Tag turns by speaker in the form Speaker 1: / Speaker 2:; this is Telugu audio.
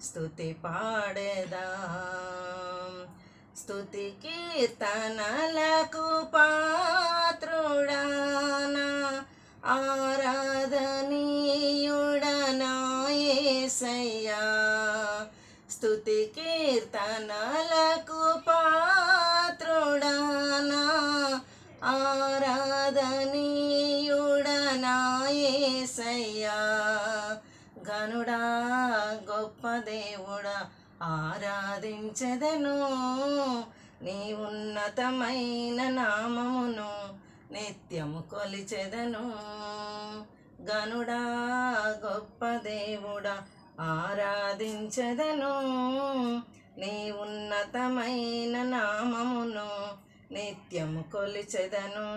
Speaker 1: స్తుతి పాడేదాం. స్తుతి కీర్తనలకు పాత్రుడానా ఆరాధనీయుడనా యేసయ్యా. స్తుతి కీర్తనలకు పాత్రుడానా ఆరాధనీయుడనా యేసయ్యా. ఘనుడా గొప్ప దేవుడా ఆరాధించెదను, నీ ఉన్నతమైన నామమును నిత్యము కొలిచెదను. ఘనుడా గొప్ప దేవుడా ఆరాధించెదను, నీ ఉన్నతమైన నామమును నిత్యము కొలిచెదను.